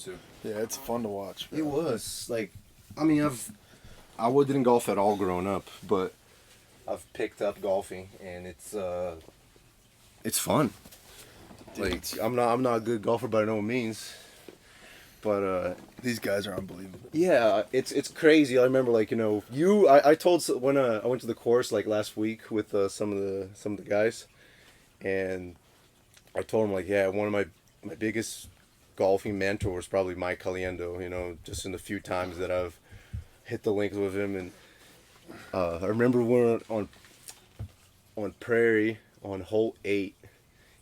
too. Yeah, it's fun to watch. Bro. It was like, I mean, I didn't golf at all growing up, but I've picked up golfing, and it's fun. Dude, Like I'm not a good golfer by no means, but these guys are unbelievable. yeah, it's crazy. I remember like I told when I went to the course like last week with some of the guys, and I told them like, yeah, one of my biggest golfing mentors probably Mike Caliendo. Just in the few times that I've hit the links with him, and I remember we were on Prairie on hole 8,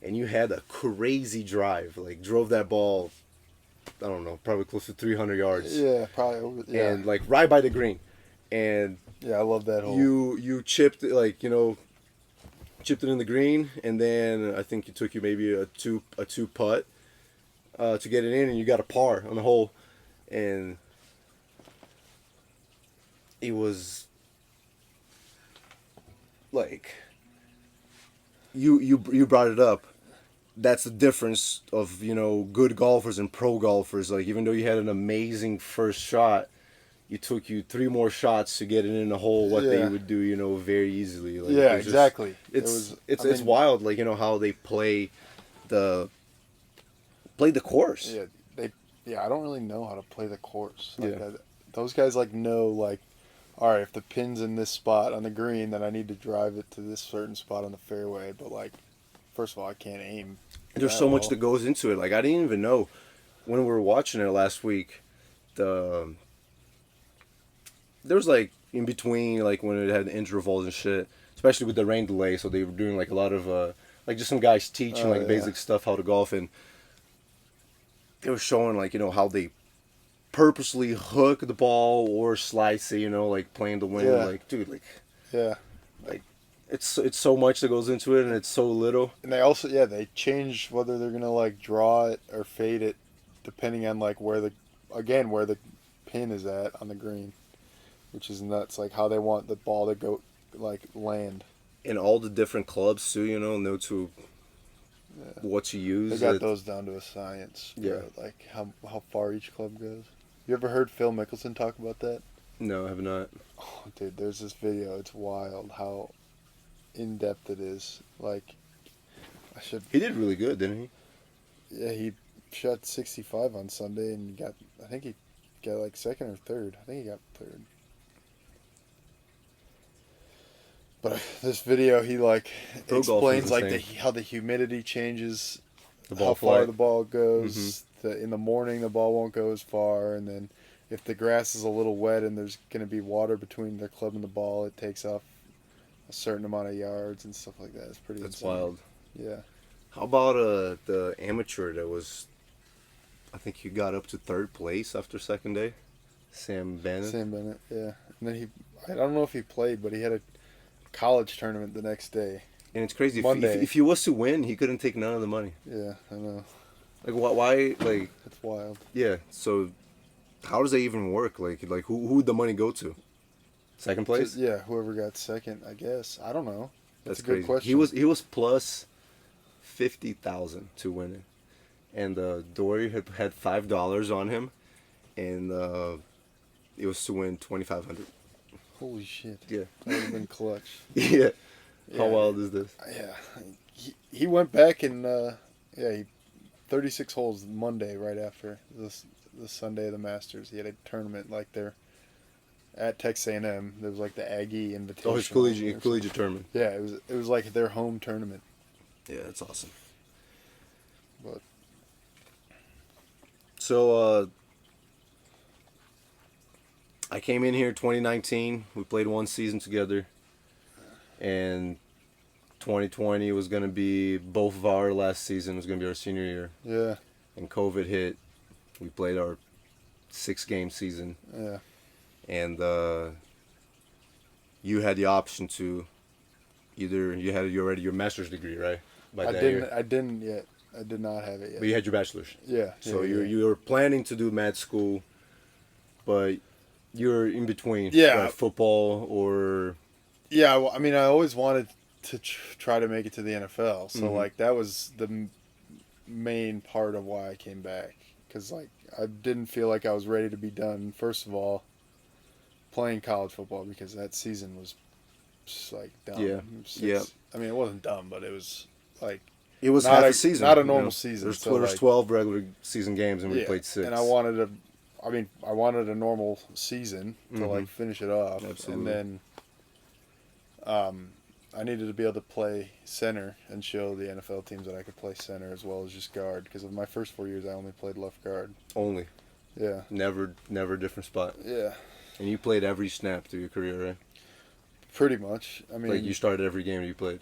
and you had a crazy drive, like drove that ball, I don't know, probably close to 300 yards. Yeah, probably. Yeah. And like right by the green, and yeah, I love that hole. you chipped it, like chipped it in the green, and then I think it took you maybe a two putt to get it in, and you got a par on the hole, and it was like you brought it up. That's the difference of good golfers and pro golfers. Like even though you had an amazing first shot, it took you 3 more shots to get it in the hole. What they would do, very easily. Like, yeah, exactly. It's wild. Like how they play the course. Yeah, I don't really know how to play the course. Like Yeah. those guys know like, all right, if the pin's in this spot on the green, then I need to drive it to this certain spot on the fairway. But like, first of all, I can't aim. There's so much that goes into it. Like I didn't even know when we were watching it last week. There was like in between, like when it had intervals and shit, especially with the rain delay. So they were doing like a lot of like just some guys teaching basic stuff how to golf, and they were showing like how they purposely hook the ball or slice it, like playing the wind. Yeah. Like dude, like Yeah. like it's so much that goes into it, and it's so little. And they also they change whether they're gonna like draw it or fade it, depending on like where the pin is at on the green, which is nuts. Like how they want the ball to go, like land. And all the different clubs too, know to what you use. They got those down to a science. Yeah. Bro. Like how far each club goes. You ever heard Phil Mickelson talk about that? No, I have not. Oh, dude, there's this video. It's wild how in depth it is. Like, He did really good, didn't he? Yeah, he shot 65 on Sunday and I think he got like second or third. I think he got third. But this video, he like Pro explains golf like is insane. how the humidity changes, The ball how far flight. the ball goes. In the morning, the ball won't go as far, and then if the grass is a little wet and there's going to be water between the club and the ball, it takes off a certain amount of yards and stuff like that. It's pretty. That's insane. wild. Yeah. How about the amateur that was? I think he got up to 3rd place after second day. Sam Bennett. Yeah. And then I don't know if he played, but he had a college tournament the next day. And it's crazy. Monday. If he was to win, he couldn't take none of the money. Yeah, I know. Like why? Like That's wild. yeah. So how does that even work? Like who would the money go to? Second place. Yeah, whoever got second, I guess. I don't know. That's a crazy. good question. He was plus 50,000 to win it, and Dory had $5 on him, and it was to win 2,500. Holy shit. Yeah. That would have been clutch. Yeah. How Yeah. wild is this? Yeah. He went back and, he 36 holes Monday right after the Sunday of the Masters. He had a tournament like there at Texas A&M. There was like the Aggie Invitational. Oh, his collegiate tournament. Yeah, it was like their home tournament. Yeah, that's awesome. But So I came in here 2019. We played one season together, and 2020 was going to be both of our last season. It was going to be our senior year. yeah, And COVID hit. We played our 6-game season. yeah. And you had the option to either you had already your master's degree, right? By that year. I didn't yet. I did not have it yet. But you had your bachelor's. Yeah. So yeah. you were planning to do med school, but you're in between. Yeah. Right? Football or. Yeah, well, I mean, I always wanted to try to make it to the NFL. So, Mhm. like, that was the main part of why I came back. because like I didn't feel like I was ready to be done. First of all, playing college football because that season was just like dumb. Yeah. Yeah. I mean, it wasn't dumb, but it was like It was not half a a season. not a you normal know. season. There's, so there's like, 12 regular season games, and we yeah, played 6. and I wanted a, I mean, I wanted a normal season to like Mhm. finish it off, Absolutely. and then I needed to be able to play center and show the NFL teams that I could play center as well as just guard. Because of my first 4 years, I only played left guard. Only. Yeah. Never a different spot. Yeah. And you played every snap through your career, right? Pretty much. I mean, Like you started every game you played.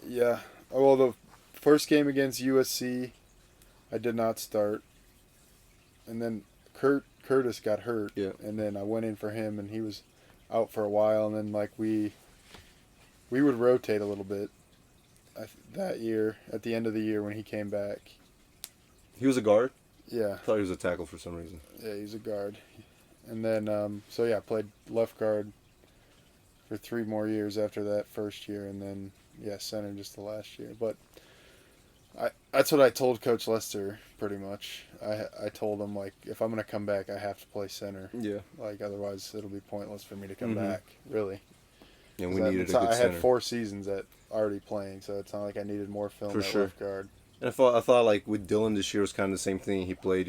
yeah. Well, the first game against USC, I did not start, and then Curtis got hurt, Yeah. and then I went in for him, and he was out for a while, and then like we would rotate a little bit that year at the end of the year when he came back. He was a guard? Yeah, I thought he was a tackle for some reason. yeah, he's a guard, and then so yeah, I played left guard for 3 more years after that first year, and then yeah, center just the last year. But that's what I told Coach Lester pretty much. I told him like if I'm gonna come back, I have to play center. Yeah. Like otherwise, it'll be pointless for me to come Mhm. back. Really. And we 'Cause needed a good I center. had 4 seasons at already playing, so it's not like I needed more film For at sure. left guard. And I thought like with Dylan this year was kind of the same thing. He played,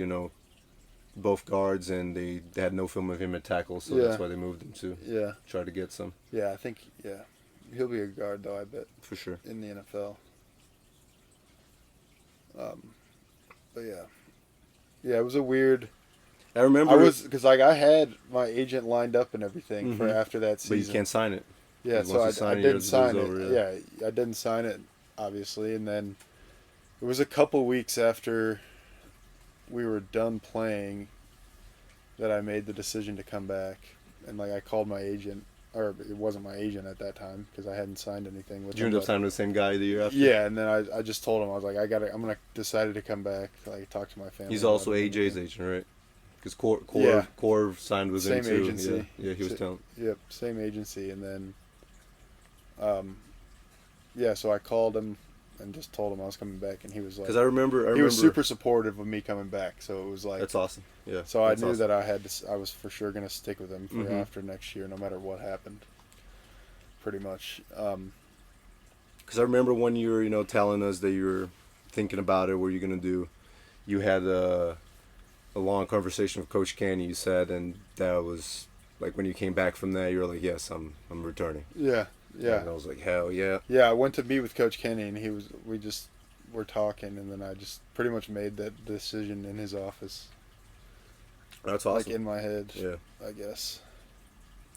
both guards, and they had no film of him at tackle, so Yeah. that's why they moved him to Yeah, try to get some. yeah, I think he'll be a guard though. I bet For sure. in the NFL. But yeah, it was a weird. I remember. I was because like I had my agent lined up and everything for Mhm. after that season. But you can't sign it. Yeah, Once so you I sign it, didn't yours sign goes it. over, Yeah, I didn't sign it, obviously, and then it was a couple weeks after we were done playing that I made the decision to come back, and like I called my agent, or it wasn't my agent at that time because I hadn't signed anything with Did you him. end up but- signing with the same guy the year after? Yeah, and then I just told him I was like I'm gonna decided to come back. Like talk to my family. He's about also it. AJ's agent, right? Because Yeah. Core signed with him Same too. agency. Yeah, he was telling. Yep, same agency, and then, yeah. So I called him and just told him I was coming back, and he was like, Because I remember. he was super supportive of me coming back. So it was like, That's awesome. Yeah. so I that's knew awesome. that I was for sure gonna stick with him for Mhm. after next year, no matter what happened. Pretty much. Because I remember when you were, telling us that you were thinking about it, what you're gonna do. You had a long conversation with Coach Kenny. You said, and that was like when you came back from that, you were like, "Yes, I'm returning." Yeah, yeah, And I was like, "Hell yeah!" yeah. I went to meet with Coach Kenny, and we just were talking, and then I just pretty much made that decision in his office, That's like awesome. in my head. Yeah, I guess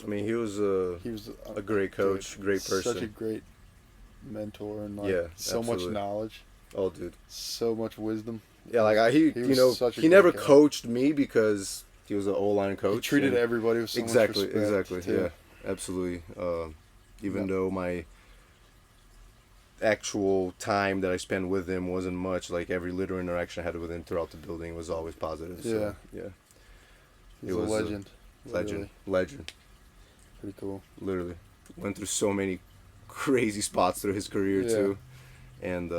I mean, he was he was a great coach, dude, great person. such a great mentor, and like Yeah, so much absolutely. knowledge, Oh, dude. so much wisdom. Yeah, like He was such a he never great guy. coached me because he was an O-line coach. He treated and- everybody with so exactly, much respect. exactly. too. Yeah, absolutely. Even Yep. though my actual time that I spent with him wasn't much, like every little interaction I had with him throughout the building was always positive. So, yeah. He's It a was a legend. Legend, Literally. legend. Pretty cool. Literally, went through so many crazy spots through his career Yeah. too, and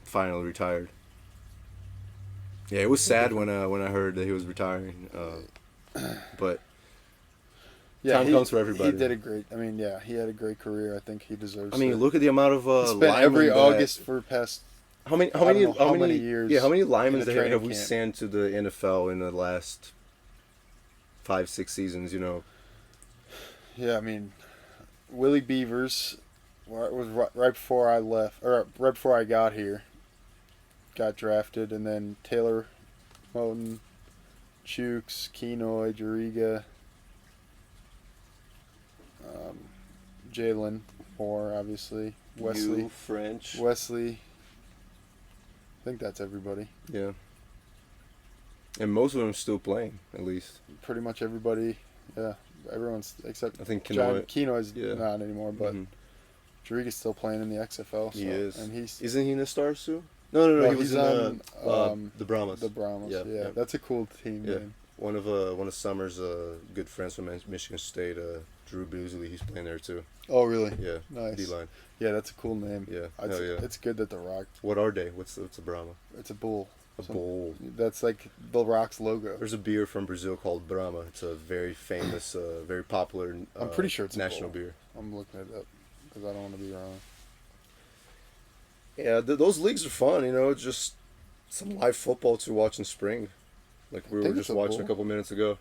finally retired. Yeah, it was sad when I heard that he was retiring, but Yeah, time comes for everybody. He did a great. I mean, yeah, he had a great career. I think he deserves. I mean, it. look at the amount of He spent linemen every that- August for past. How many? I don't know how many years Yeah, how many linemen in a have training we camp. sent to the NFL in the last 5-6 seasons? Yeah, I mean, Willie Beavers was right before I left, or right before I got here. Got drafted, and then Taylor Moton, Chooks, Kenoy, Jariga, Jalen Moore, obviously, Wesley. You, French. Wesley. I think that's everybody. Yeah. And most of them still playing, at least. Pretty much everybody. Yeah, everyone's except I think John Kenoy. Kenoy's Yeah. not anymore, but Mhm. Jariga's still playing in the XFL. So, He is. and he's Isn't he in the Stars too? No, No, he was he's in on, the Brahmas. the Brahmas. Yeah, Yeah, yeah. that's a cool team. Yeah. Man. One of Summer's good friends from Michigan State, Drew Beasley. He's playing there too. Oh, really? Yeah, Nice. D-line. Yeah, that's a cool name. Yeah, It's, hell yeah. it's good that the Rock. What are they? What's the Brahma? It's a bull. A bowl. That's like the Rock's logo. There's a beer from Brazil called Brahma. It's a very famous, very popular. I'm pretty sure it's national a bowl. beer. I'm looking it up because I don't want to be wrong. Yeah, those leagues are fun. It's just some live football to watch in spring, like we were just watching a couple minutes ago.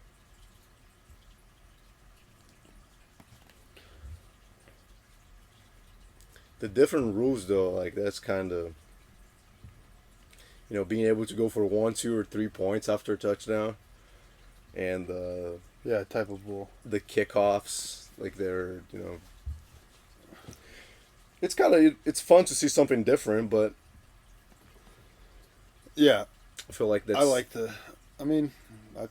The different rules, though, like that's kind of, being able to go for 1, 2, or 3 points after a touchdown, and type of bull. The kickoffs, like they're it's fun to see something different, but yeah, I feel like that's. I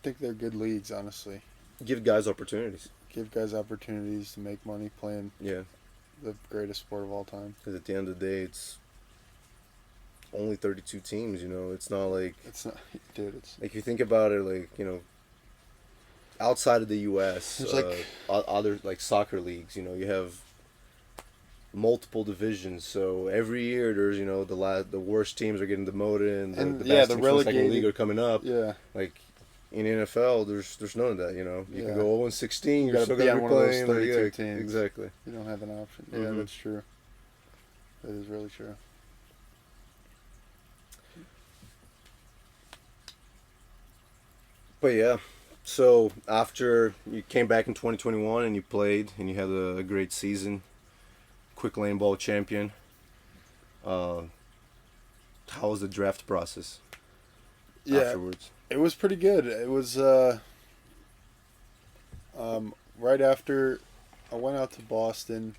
think they're good leagues, honestly. Give guys opportunities. Give guys opportunities to make money playing. Yeah. The greatest sport of all time. Because at the end of the day, it's only 32 teams. It's not like. It's not, dude. It's like you think about it, like outside of the U.S., other like soccer leagues. You have multiple divisions, so every year there's the worst teams are getting demoted, and the best teams from the second league are coming up. Yeah. Like in NFL, there's none of that. You can go 0-16. You're still gonna be playing. 32 teams. Exactly. You don't have an option. Yeah, that's true. That is really true. But yeah, so after you came back in 2021 and you played and you had a great season, quick lane ball champion. How was the draft process? Afterwards? It was pretty good. It was right after I went out to Boston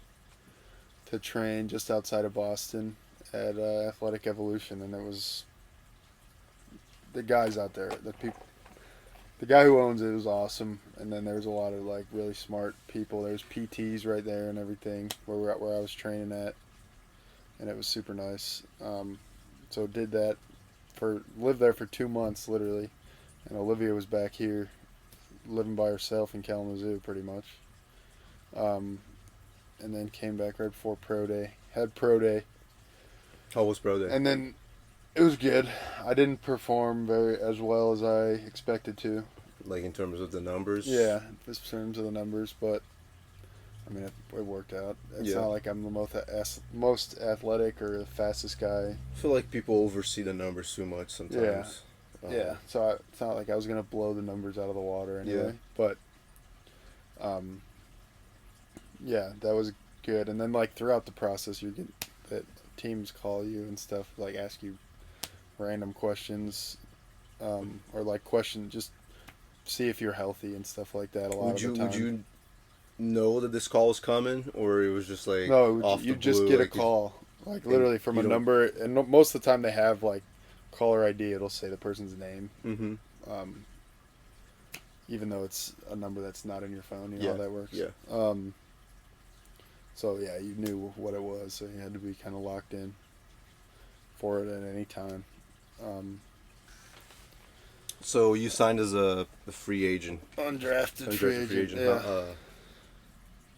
to train just outside of Boston at Athletic Evolution, and it was the guys out there, the guy who owns it was awesome, and then there was a lot of like really smart people. There was PTs right there and everything where I was training at, and it was super nice. So did that lived there for 2 months literally, and Olivia was back here living by herself in Kalamazoo pretty much. And then came back right before pro day. Had pro day. How was pro day? And then it was good. I didn't perform as well as I expected to. Like in terms of the numbers? Yeah, in terms of the numbers, but it worked out. It's not like I'm the most athletic or the fastest guy. I feel like people oversee the numbers too much sometimes. Yeah. So it's not like I was gonna blow the numbers out of the water anyway. Yeah. But, yeah, that was good. And then like throughout the process, you get that teams call you and stuff, like ask you random questions, or like just see if you're healthy and stuff like that. Would you know that this call was coming, or it was just like you just get a call, like literally from a number, and most of the time they have like caller ID. It'll say the person's name, even though it's a number that's not in your phone. You know how that works. Yeah. So yeah, you knew what it was, so you had to be kind of locked in for it at any time. So you signed as a free agent. Undrafted free agent. Yeah.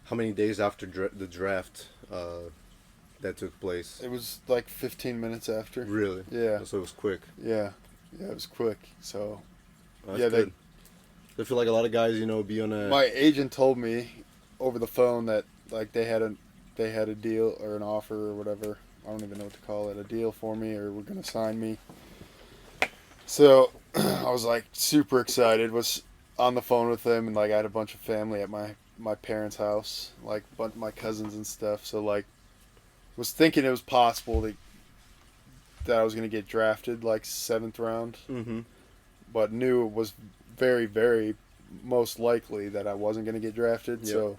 How many days after the draft that took place? It was like 15 minutes after. Really? Yeah. So it was quick. Yeah. Yeah, it was quick. So. That's good. I feel like a lot of guys, be on a. My agent told me over the phone that like they had a deal or an offer or whatever. I don't even know what to call it. A deal for me, or were gonna sign me. So I was like super excited. Was on the phone with them, and like I had a bunch of family at my parents' house, like a bunch of my cousins and stuff. So like, was thinking it was possible that I was gonna get drafted like 7th round, but knew it was very, very most likely that I wasn't gonna get drafted. Yep. So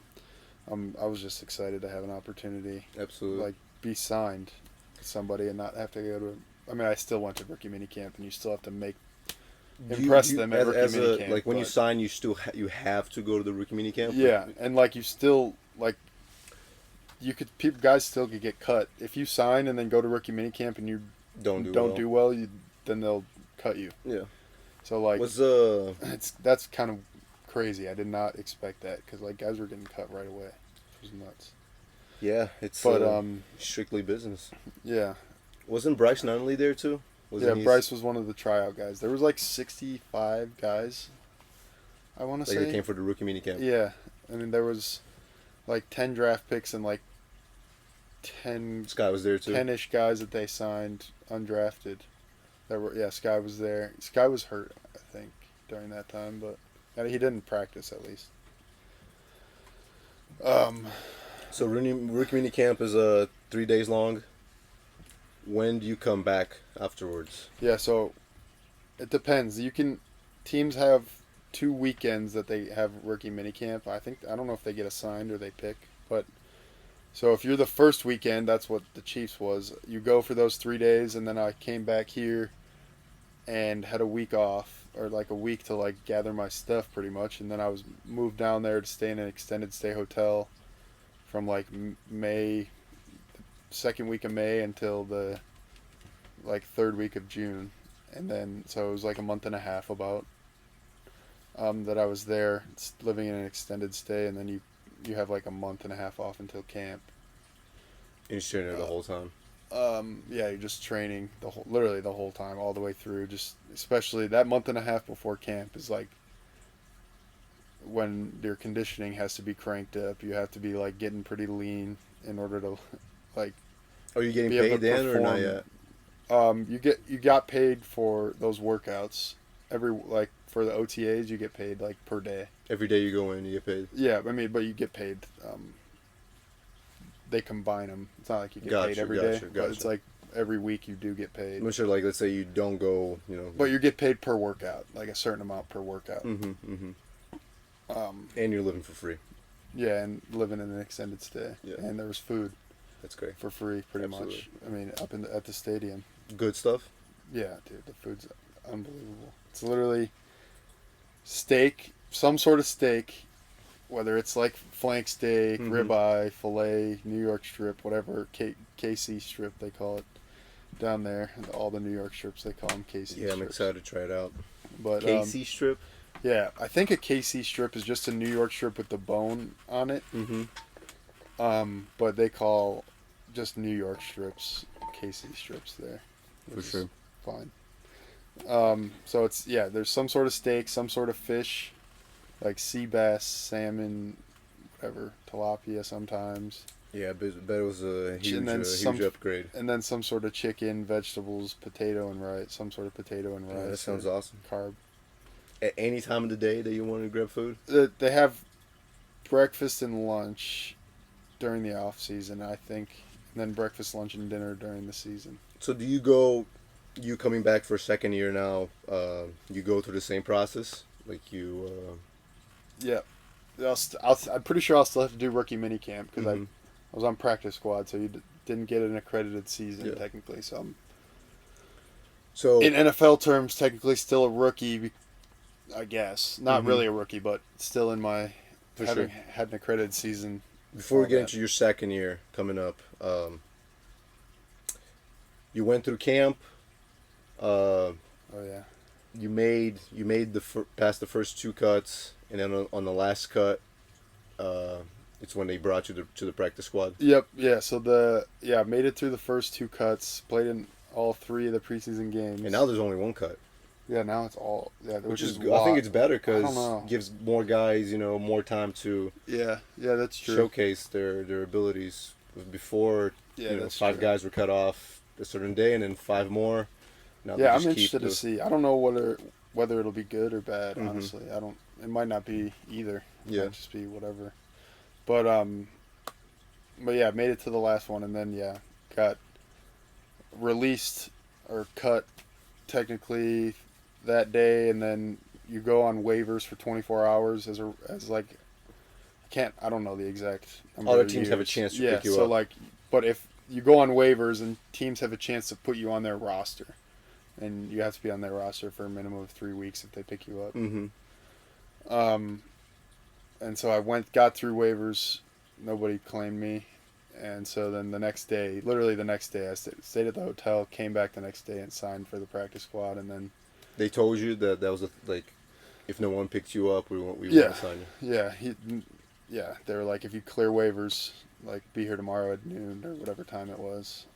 I was just excited to have an opportunity. Absolutely. Like be signed to somebody and not have to go to. I still went to rookie minicamp, and you still have to impress them at rookie minicamp. Like when you sign, you still you have to go to the rookie minicamp. Yeah, and like you still like guys still could get cut if you sign and then go to rookie minicamp and you don't do well. Then they'll cut you. Yeah. So like that's kind of crazy. I did not expect that because like guys were getting cut right away. It was nuts. Yeah, it's strictly business. Yeah. Wasn't Bryce Nunley there too? Yeah, Bryce was one of the tryout guys. There was like 65 guys, I want to Like say. they came for the rookie mini camp. Yeah, I mean there was like 10 draft picks and like 10 Scott was there too. 10-ish guys that they signed undrafted. Sky was there. Sky was hurt, I think, during that time, but he didn't practice at least. So rookie mini camp is 3 days long. When do you come back afterwards? Yeah, so it depends. Teams have 2 weekends that they have rookie minicamp. I don't know if they get assigned or they pick, but so if you're the first weekend, that's what the Chiefs was. You go for those 3 days, and then I came back here and had a week off, or like a week to like gather my stuff pretty much, and then I was moved down there to stay in an extended stay hotel from like May, second week of May until the like third week of June, and then so it was like a month and a half about that I was there living in an extended stay, and then you have like a month and a half off until camp. And you're staying there the whole time. Yeah, you're just training literally the whole time, all the way through. Just especially that month and a half before camp is like when your conditioning has to be cranked up. You have to be like getting pretty lean in order to like. Are you getting paid then or not yet? You got paid for those workouts for the OTAs. You get paid like per day. Every day you go in, you get paid. Yeah, I mean, but you get paid. They combine them. It's not like you get paid every day, but it's like every week you do get paid. I'm sure, like, let's say you don't go, But you get paid per workout, like a certain amount per workout. And you're living for free. Yeah, and living in an extended stay. Yeah. And there was food. That's great. For free, pretty much. I mean, at the stadium. Good stuff? Yeah, dude, the food's unbelievable. It's literally steak, some sort of steak, whether it's like flank steak, ribeye, filet, New York strip, whatever, KC strip they call it down there. All the New York strips, they call them KC strips. Yeah, I'm excited to try it out. But KC strip? Yeah, I think a KC strip is just a New York strip with the bone on it. But they call just New York strips KC strips there. For sure. Fine. So there's some sort of steak, some sort of fish, like sea bass, salmon, whatever, tilapia sometimes. Yeah, but it was a huge upgrade. And then some sort of chicken, vegetables, potato and rice, some sort of potato and rice. Yeah, that sounds awesome. Carb. At any time of the day that you want to grab food? They have breakfast and lunch during the off season, I think, and then breakfast, lunch, and dinner during the season. So do you coming back for a second year now, you go through the same process? Like you... Yeah. I'm pretty sure I'll still have to do rookie minicamp because I was on practice squad, so you didn't get an accredited season technically. So in NFL terms, technically still a rookie, I guess. Not really a rookie, but still in my having had an accredited season. Before we get into your second year coming up, you went through camp. Oh yeah. You made past the first 2 cuts, and then on the last cut, it's when they brought you to the practice squad. Yep. Yeah. So I made it through the first 2 cuts. Played in all 3 of the preseason games. And now there's only 1 cut. Yeah. Now it's all which is I think it's better because it gives more guys more time to that's true. showcase their abilities. Before 5 guys were cut off a certain day, and then 5 more. Now I'm interested to see. I don't know whether it'll be good or bad. Honestly, I don't. It might not be either. It might just be whatever. But yeah, made it to the last one, and then got released or cut technically that day, and then you go on waivers for 24 hours I don't know the exact number. Other teams have a chance to pick you up. But if you go on waivers, and teams have a chance to put you on their roster. And you have to be on their roster for a minimum of 3 weeks if they pick you up. And so I got through waivers. Nobody claimed me. And so then literally the next day, I stayed at the hotel, came back the next day and signed for the practice squad. And then they told you that was if no one picked you up, we want to sign you. Yeah. They were like, if you clear waivers, like be here tomorrow at noon or whatever time it was,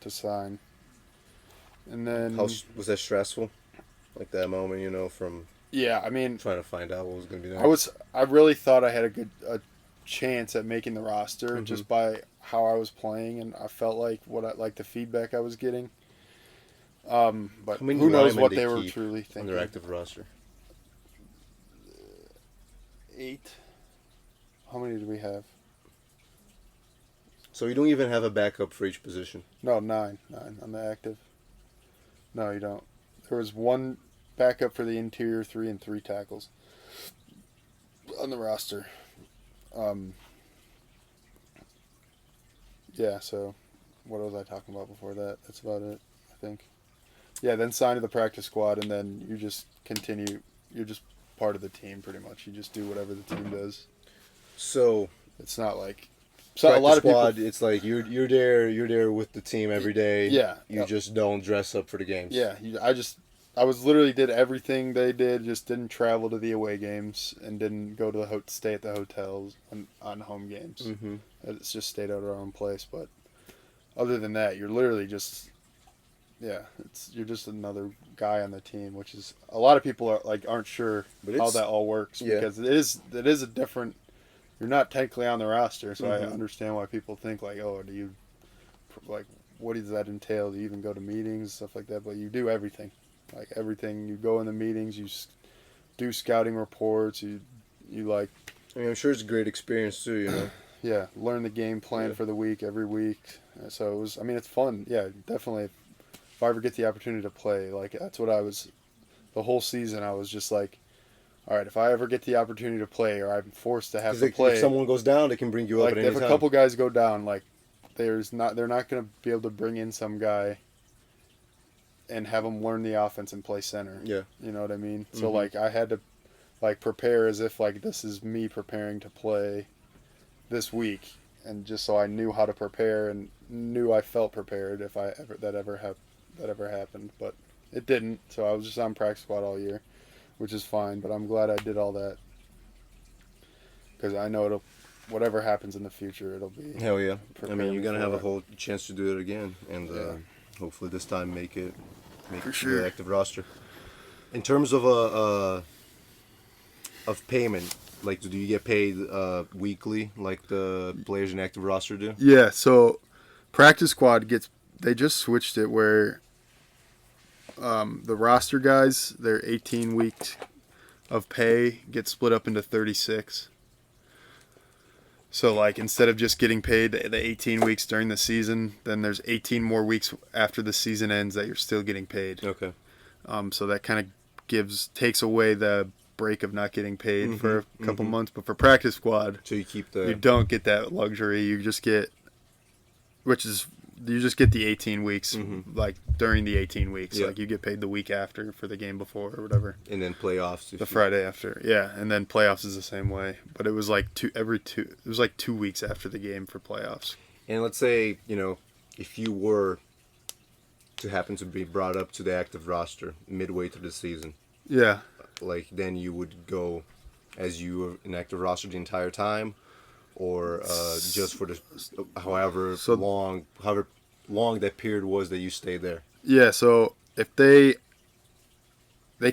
to sign. And then Was that stressful? Like that moment, from yeah, I mean, trying to find out what was going to be next. I really thought I had a chance at making the roster Mm-hmm. just by how I was playing, and I felt like the feedback I was getting. But How many who knows linemen what they they were keep truly on thinking. their active roster? 8. How many do we have? So you don't even have a backup for each position. No, 9. 9 on the active. No, you don't. There was 1 backup for the interior 3 and 3 tackles on the roster. Yeah, so what was I talking about before that? That's about it, I think. Yeah, then sign to the practice squad, and then you just continue. You're just part of the team, pretty much. You just do whatever the team does. So It's not like a a lot of squad. people. It's like you're there with the team every day. Yeah, You just don't dress up for the games. yeah. I was literally did everything they did. Just didn't travel to the away games and didn't go to the stay at the hotels on home games. Mm-hmm. It's just stayed at our own place. But other than that, you're literally just you're just another guy on the team, which is a lot of people aren't sure But how that all works because it is a different. You're not technically on the roster, so I understand why people think like, oh, do you like what does that entail? Do you even go to meetings, stuff like that? But you do everything, like everything. You go in the meetings, you do scouting reports, you like. I mean, I'm sure it's a great experience too. Yeah, learn the game plan for the week every week. So it was. I mean, it's fun. Yeah, definitely. If I ever get the opportunity to play, like that's what I was. The whole season, I was just like, all right, if I ever get the opportunity to play, or I'm forced to have to play, if someone goes down, they can bring you up at any if time. a couple guys go down, like they're not going to be able to bring in some guy and have him learn the offense and play center. Yeah, you know what I mean. So like I had to like prepare as if like this is me preparing to play this week, and just so I knew how to prepare and knew I felt prepared if that ever happened, but it didn't. So I was just on practice squad all year, which is fine. But I'm glad I did all that because I know whatever happens in the future, it'll be hell yeah. I mean, you're gonna have a it. whole chance to do it again, and hopefully this time make it For to sure. the active roster. In terms of of payment, like do you get paid weekly like the players in active roster do? Yeah. So practice squad they just switched it where the roster guys, their 18 weeks of pay get split up into 36. So, like, instead of just getting paid the 18 weeks during the season, then there's 18 more weeks after the season ends that you're still getting paid. Okay. So that kind of takes away the break of not getting paid for a couple months. But for practice squad, So you don't get that luxury. You just get the 18 weeks, like during the 18 weeks. Yeah. Like you get paid the week after for the game before or whatever. and then playoffs. The Friday after, yeah, and then playoffs is the same way. But it was like 2 weeks after the game for playoffs. And let's say if you were to happen to be brought up to the active roster midway through the season, Yeah, like then you would go as you were an active roster the entire time, or just for the however long that period was that you stayed there. yeah. So if they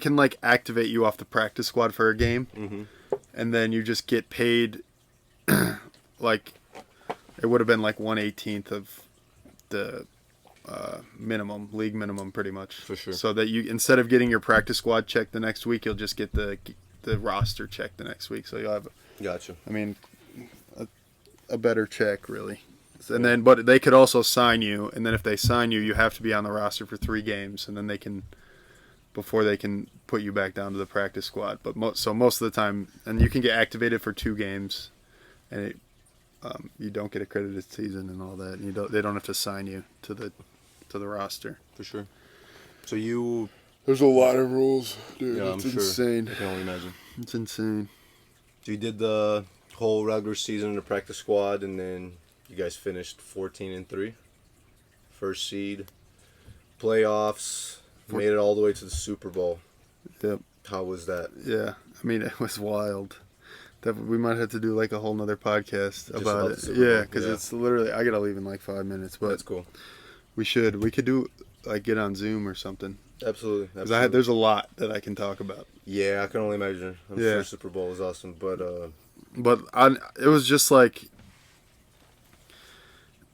can like activate you off the practice squad for a game, and then you just get paid. Like it would have been like 1/18 of the league minimum, pretty much. For sure. So that you, instead of getting your practice squad check the next week, you'll just get the roster check the next week. So you'll have, Gotcha. I mean, a better check really. And then, but they could also sign you, and then if they sign you, you have to be on the roster for 3 games, and then before they can put you back down to the practice squad. But most of the time, and you can get activated for 2 games, and you don't get a credited season and all that. And they don't have to sign you to the roster. For sure. So you. There's a lot of rules, dude. Yeah, It's I'm sure. insane. I can only imagine. It's insane. So you did the whole regular season in the practice squad, and then you guys finished 14-3, first seed, playoffs, made it all the way to the Super Bowl. Yep. How was that? Yeah. I mean, it was wild. We might have to do like a whole nother podcast about about it. the Super Bowl, Yeah, because yeah. it's literally, I gotta leave in like 5 minutes, but That's cool. we could do like get on Zoom or something. Absolutely. Because there's a lot that I can talk about. Yeah, I can only imagine. I'm sure Super Bowl was awesome, but it was just like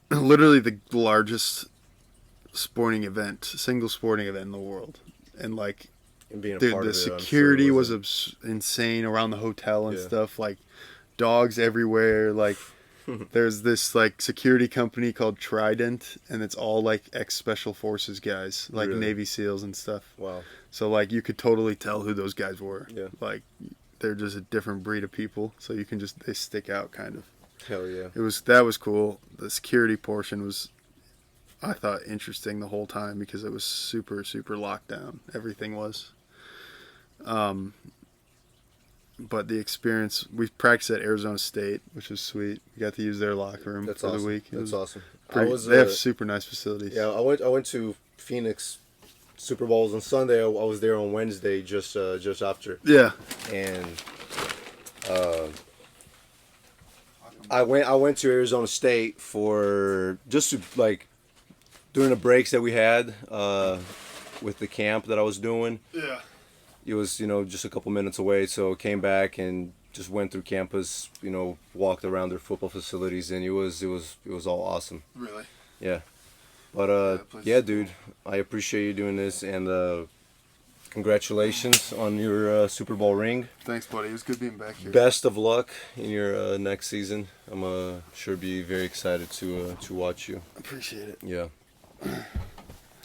literally the largest single sporting event in the world, and like, and being a dude, part the of it, security I'm sure was insane around the hotel and stuff. Like, dogs everywhere. Like, there's this like security company called Trident, and it's all like ex-special forces guys, like Really? Navy SEALs and stuff. Wow. So like you could totally tell who those guys were. Yeah. Like, they're just a different breed of people, so you can they stick out kind of. Hell yeah. That was cool. The security portion was, I thought, interesting the whole time because it was super, super locked down. Everything was. But the experience, we practiced at Arizona State, which was sweet. We got to use their locker room That's for awesome. the week. That's awesome. They have super nice facilities. Yeah, I went to Phoenix. Super Bowls on Sunday. I was there on Wednesday, just after. Yeah. And I went to Arizona State for just to like during the breaks that we had with the camp that I was doing. Yeah. It was just a couple minutes away, so I came back and just went through campus. Walked around their football facilities, and it was all awesome. Really. Yeah. But yeah, dude, I appreciate you doing this, and congratulations on your Super Bowl ring. Thanks, buddy. It was good being back here. Best of luck in your next season. I'm sure be very excited to watch you. Appreciate it. Yeah.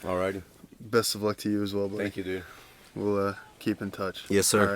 Alrighty. Best of luck to you as well, buddy. Thank you, dude. We'll keep in touch. Yes, sir. All right.